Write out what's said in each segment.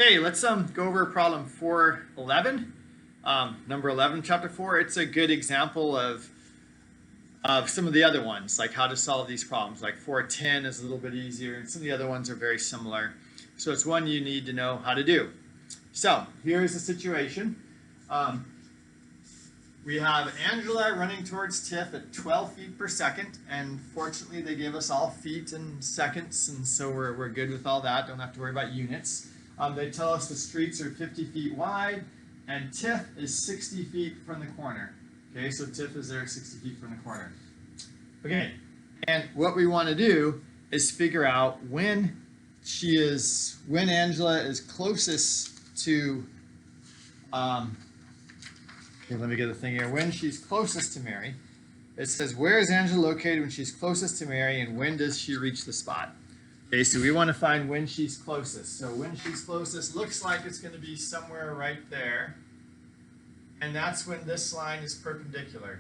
Hey, let's go over problem 411, number 11, chapter 4. It's a good example of some of the other ones, like how to solve these problems. Like 410 is a little bit easier, and some of the other ones are very similar. So it's one you need to know how to do. So here's the situation. We have Angela running towards Tiff at 12 feet per second, and fortunately they gave us all feet and seconds, and so we're good with all that. Don't have to worry about units. They tell us the streets are 50 feet wide, and Tiff is 60 feet from the corner. Okay, so Tiff is there 60 feet from the corner. Okay, and what we want to do is figure out when Angela is closest to, okay, let me get the thing here. When she's closest to Mary, it says, where is Angela located when she's closest to Mary, and when does she reach the spot? Okay, so we want to find when she's closest. So when she's closest looks like it's going to be somewhere right there. And that's when this line is perpendicular.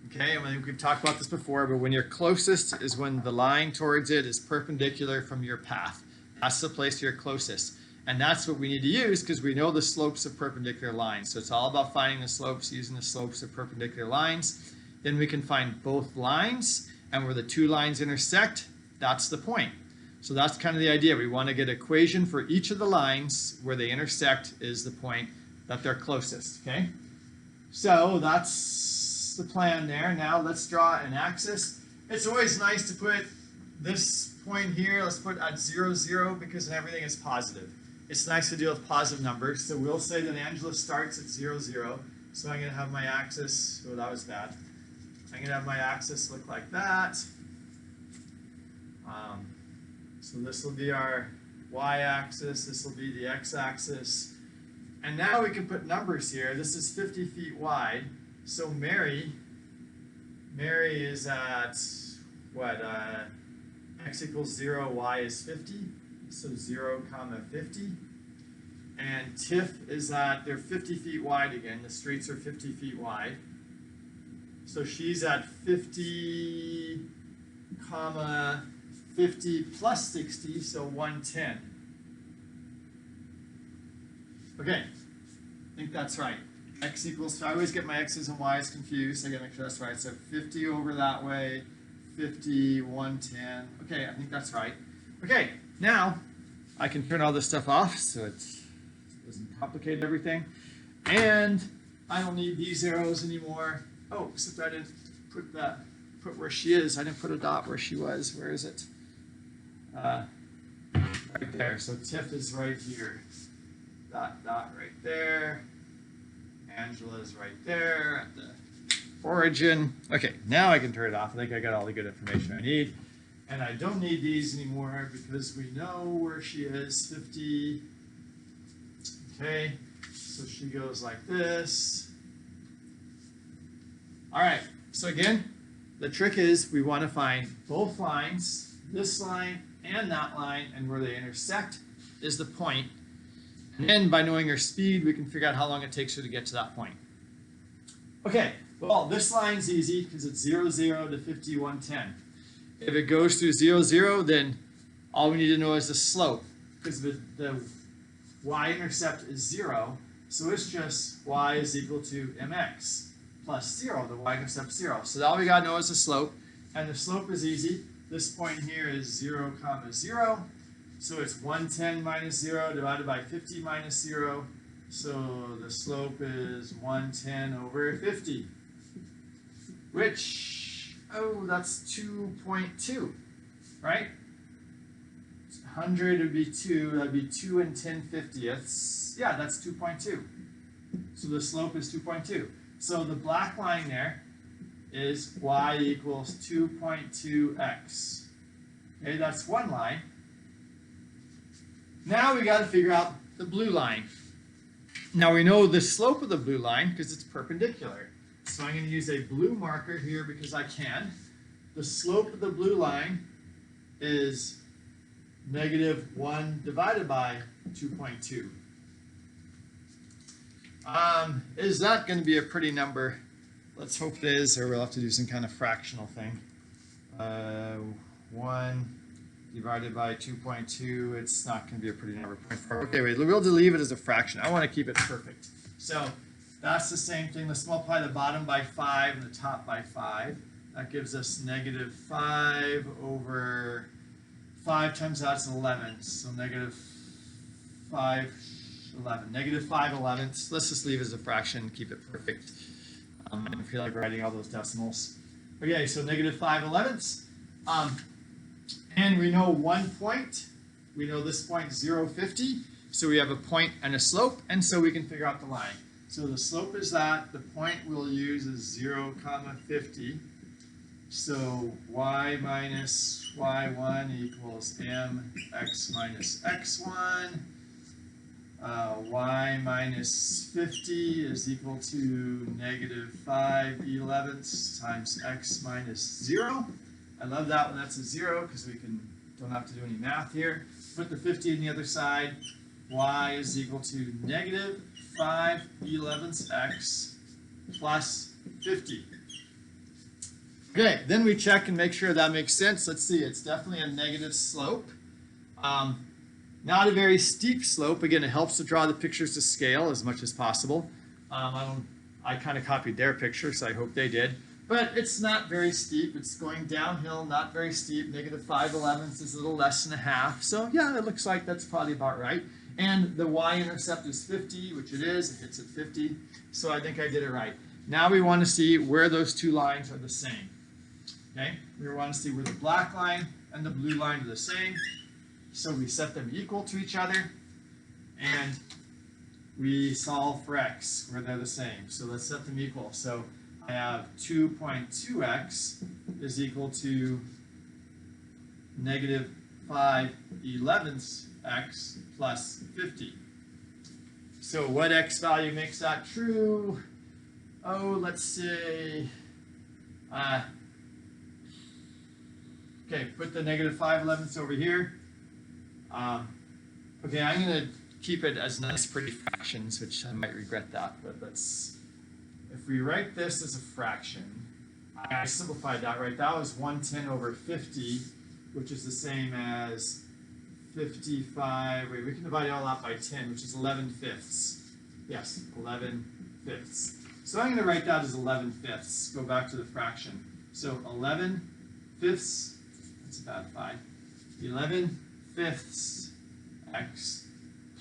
Okay, I mean, we've talked about this before, but when you're closest is when the line towards it is perpendicular from your path. That's the place you're closest. And that's what we need to use because we know the slopes of perpendicular lines. So it's all about finding the slopes using the slopes of perpendicular lines. Then we can find both lines, and where the two lines intersect, that's the point. So that's kind of the idea. We want to get an equation for each of the lines where they intersect is the point that they're closest, okay? So that's the plan there. Now let's draw an axis. It's always nice to put this point here, let's put at 0, 0, because everything is positive. It's nice to deal with positive numbers. So we'll say that Angela starts at 0, 0. So I'm going to have my axis, oh, that was bad. I'm going to have my axis look like that. So this will be our y-axis, this will be the x-axis. And now we can put numbers here. This is 50 feet wide. So Mary is at, what, x equals 0, y is 50. So 0, 50. And Tiff is at, they're 50 feet wide again. The streets are 50 feet wide. So she's at 50, 50 plus 60, so 110. Okay, I think that's right. X equals, I always get my x's and y's confused. I gotta make sure that's right. So 50 over that way, 50, 110. Okay, I think that's right. Okay, now I can turn all this stuff off so it doesn't complicate everything. And I don't need these arrows anymore. Oh, except I didn't put where she is. I didn't put a dot where she was. Where is it? Right there. So Tiff is right here. Dot right there. Angela is right there at the origin. Okay, now I can turn it off. I think I got all the good information I need. And I don't need these anymore because we know where she is, 50. Okay, so she goes like this. All right, so again, the trick is we want to find both lines, this line and that line, and where they intersect is the point. And then by knowing her speed, we can figure out how long it takes her to get to that point. Okay, well, this line's easy because it's 0, 0 to 50, 110. If it goes through 0, 0, then all we need to know is the slope because the y-intercept is 0, so it's just y is equal to mx plus 0, the y-intercept 0. So all we got to know is the slope, and the slope is easy. This point here is 0, 0. So it's 110 minus 0 divided by 50 minus 0. So the slope is 110 over 50, which, oh, that's 2.2, right? 100 would be 2, that'd be 2 and 10/50ths. Yeah, that's 2.2. So the slope is 2.2. So the black line there is y equals 2.2x. Okay, that's one line. Now we got to figure out the blue line. Now we know the slope of the blue line because it's perpendicular. So I'm going to use a blue marker here because I can. The slope of the blue line is -1 divided by 2.2. Is that going to be a pretty number? Let's hope it is, or we'll have to do some kind of fractional thing. 1 divided by 2.2, it's not going to be a pretty number, 0.4. Okay, wait, we'll leave it as a fraction. I want to keep it perfect. So that's the same thing. Let's multiply the bottom by 5 and the top by 5. That gives us negative 5 over 5 times that's 11. So negative 5, 11. Negative 5 elevenths. Let's just leave it as a fraction, keep it perfect. I don't feel like writing all those decimals. Okay, so negative 5 elevenths. And we know one point. We know this point 0, 50. So we have a point and a slope, and so we can figure out the line. So the slope is that. The point we'll use is 0, 50. So y minus y1 equals mx minus x1. Y minus 50 is equal to negative 5 elevenths times x minus 0. I love that when that's a 0 because we don't have to do any math here. Put the 50 on the other side. Y is equal to negative 5 elevenths x plus 50. Okay, then we check and make sure that makes sense. Let's see, it's definitely a negative slope. Not a very steep slope. Again, it helps to draw the pictures to scale as much as possible. I kind of copied their picture, so I hope they did. But it's not very steep. It's going downhill, not very steep. Negative 5 elevenths is a little less than a half. So yeah, it looks like that's probably about right. And the y-intercept is 50, which it is. It hits at 50. So I think I did it right. Now we want to see where those two lines are the same. Okay? We want to see where the black line and the blue line are the same. So we set them equal to each other. And we solve for x where they're the same. So let's set them equal. So I have 2.2x is equal to negative 5 elevenths x plus 50. So what x value makes that true? Oh, let's say, okay, put the negative 5 elevenths over here. Okay, I'm going to keep it as nice pretty fractions, which I might regret that, but let's, if we write this as a fraction, I simplified that, right? That was 110 over 50, which is the same as 55, wait, we can divide it all out by 10, which is 11 fifths. Yes, 11 fifths. So I'm going to write that as 11 fifths, go back to the fraction. So 11 fifths, that's about 5, 11 fifths x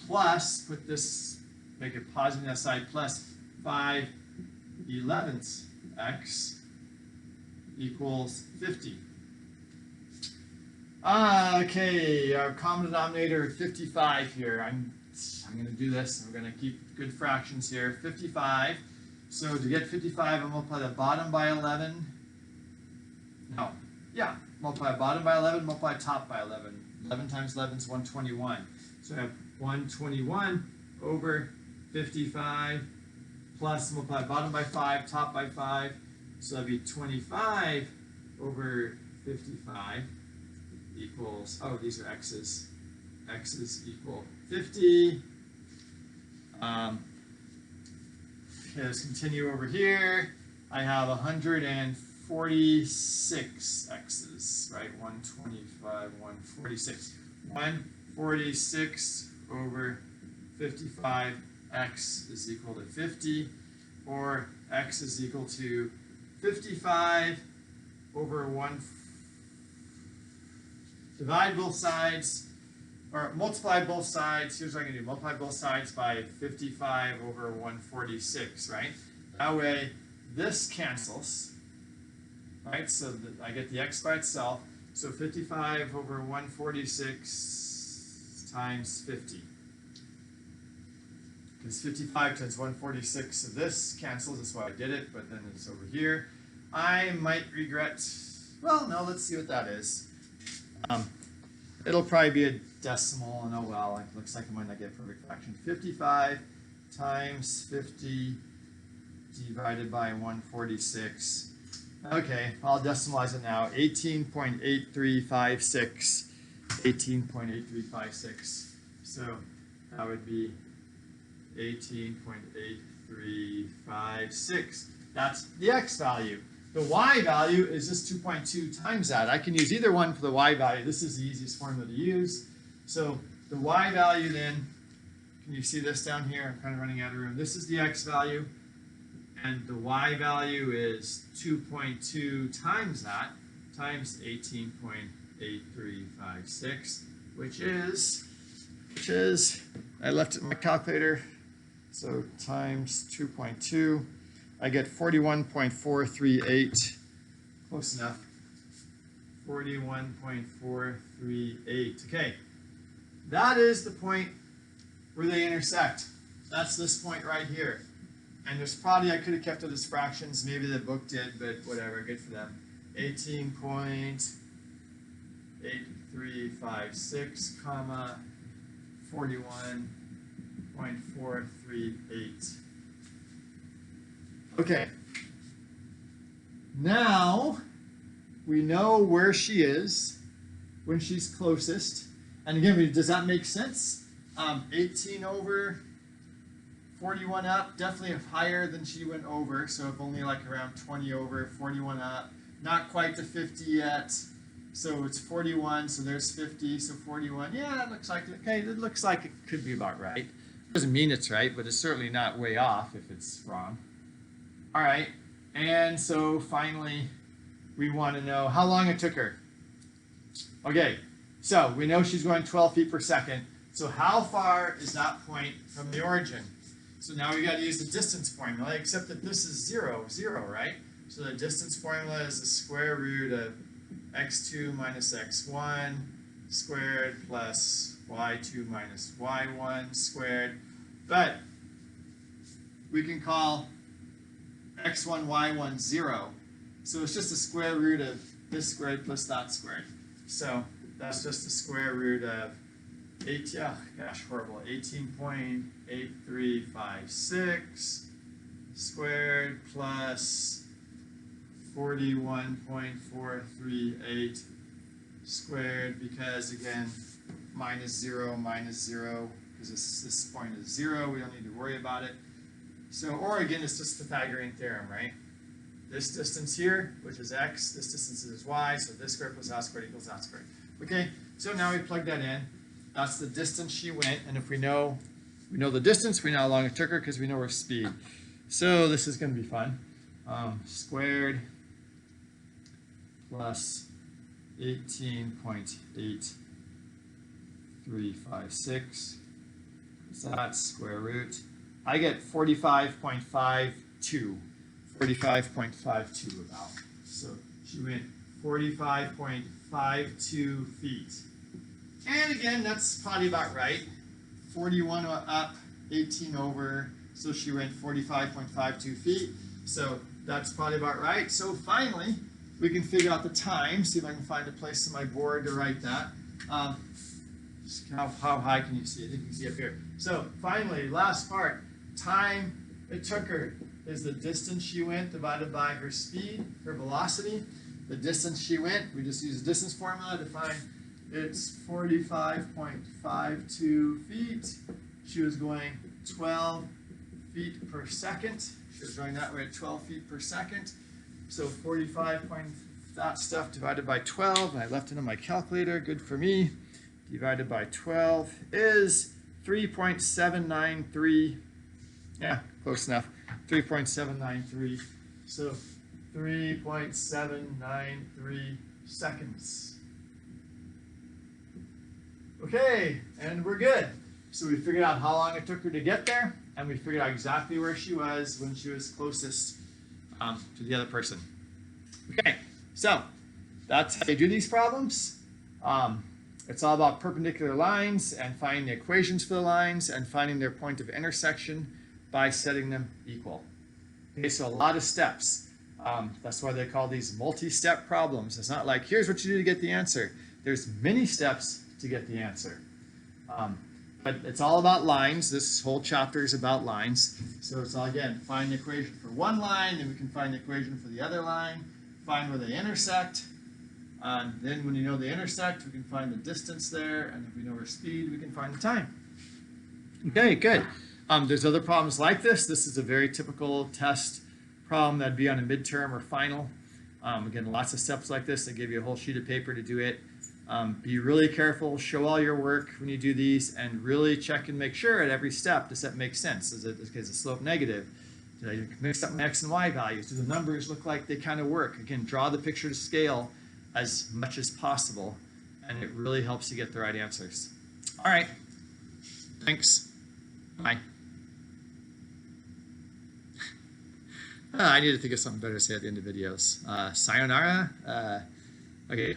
plus, put this, make it positive on that side, plus 5 elevenths x equals 50. Okay, our common denominator 55 here. I'm going to do this, and we're going to keep good fractions here. 55. So to get 55, I'll multiply the bottom by 11. No, yeah, multiply bottom by 11, multiply top by 11. 11 times 11 is 121. So I have 121 over 55 plus multiply bottom by 5, top by 5. So that'd be 25 over 55 equals, oh, these are x's. X's equal 50. Okay, let's continue over here. I have 146 x's, right? 125, 146. 146 over 55, x is equal to 50, or x is equal to 55 over 1. Divide both sides, or multiply both sides. Here's what I'm going to do. Multiply both sides by 55 over 146, right? That way, this cancels, right? So I get the x by itself. So 55 over 146 times 50. Because 55 times 146, so this cancels. That's why I did it, but then it's over here. I might regret, well, no, let's see what that is. It'll probably be a decimal, and oh well, it looks like I might not get a perfect fraction. 55 times 50 divided by 146. Okay, I'll decimalize it now. 18.8356. 18.8356. So that would be 18.8356. That's the x value. The y value is just 2.2 times that. I can use either one for the y value. This is the easiest formula to use. So the y value then, can you see this down here? I'm kind of running out of room. This is the x value, and the y value is 2.2 times that, times 18.8356, which is, I left it in my calculator, so times 2.2. I get 41.438, close enough, 41.438. Okay, that is the point where they intersect. That's this point right here. And there's probably, I could have kept it as fractions, maybe the book did, but whatever, good for them. 18.8356, comma, 41.438. Okay, now we know where she is when she's closest. And again, does that make sense? 18 over, 41 up, definitely higher than she went over. So if only like around 20 over, 41 up, not quite to 50 yet. So it's 41, so there's 50, so 41. Yeah, it looks like, okay, it looks like it could be about right. Doesn't mean it's right, but it's certainly not way off if it's wrong. All right, and so finally, we want to know how long it took her. Okay, so we know she's going 12 feet per second. So how far is that point from the origin? So now we got to use the distance formula, except that this is 0, right? So the distance formula is the square root of x2 minus x1 squared plus y2 minus y1 squared. But we can call x1, y1, 0. So it's just the square root of this squared plus that squared. So that's just the square root of 18.8356 squared plus 41.438 squared, because again, minus 0, because this point is 0, we don't need to worry about it. So, or again, it's just Pythagorean theorem, right? This distance here, which is x, this distance is y, so this squared plus that squared equals that squared. Okay, so now we plug that in. That's the distance she went, and if we know the distance, we know how long it took her because we know her speed. So this is going to be fun. Squared plus 18.8356. That's square root. I get 45.52. 45.52 about. So she went 45.52 feet. And again, that's probably about right. 41 up, 18 over, so she went 45.52 feet. So that's probably about right. So finally, we can figure out the time. See if I can find a place on my board to write that. How high can you see? I think you can see up here. So finally, last part, time it took her is the distance she went divided by her speed, her velocity. The distance she went, we just use the distance formula to find it's 45.52 feet. She was going 12 feet per second. She was going that way at 12 feet per second. So 45 point that stuff divided by 12, and I left it on my calculator, good for me, divided by 12 is 3.793, yeah, close enough, 3.793, so 3.793 seconds. Okay, and we're good. So we figured out how long it took her to get there, and we figured out exactly where she was when she was closest to the other person. Okay, so that's how you do these problems. It's all about perpendicular lines and finding the equations for the lines and finding their point of intersection by setting them equal. Okay, so a lot of steps. That's why they call these multi-step problems. It's not like, here's what you do to get the answer. There's many steps to get the answer. But it's all about lines. This whole chapter is about lines. So it's all, again, find the equation for one line, then we can find the equation for the other line, find where they intersect. Then when you know they intersect, we can find the distance there, and if we know our speed, we can find the time. Okay, good. There's other problems like this. This is a very typical test problem that'd be on a midterm or final. Again, lots of steps like this. I give you a whole sheet of paper to do it. Be really careful, show all your work when you do these, and really check and make sure at every step, does that make sense? Is the slope negative? Did I mix up my x and y values? Do the numbers look like they kind of work? Again, draw the picture to scale as much as possible, and it really helps you get the right answers. All right, thanks. Bye. I need to think of something better to say at the end of videos. Sayonara. Okay.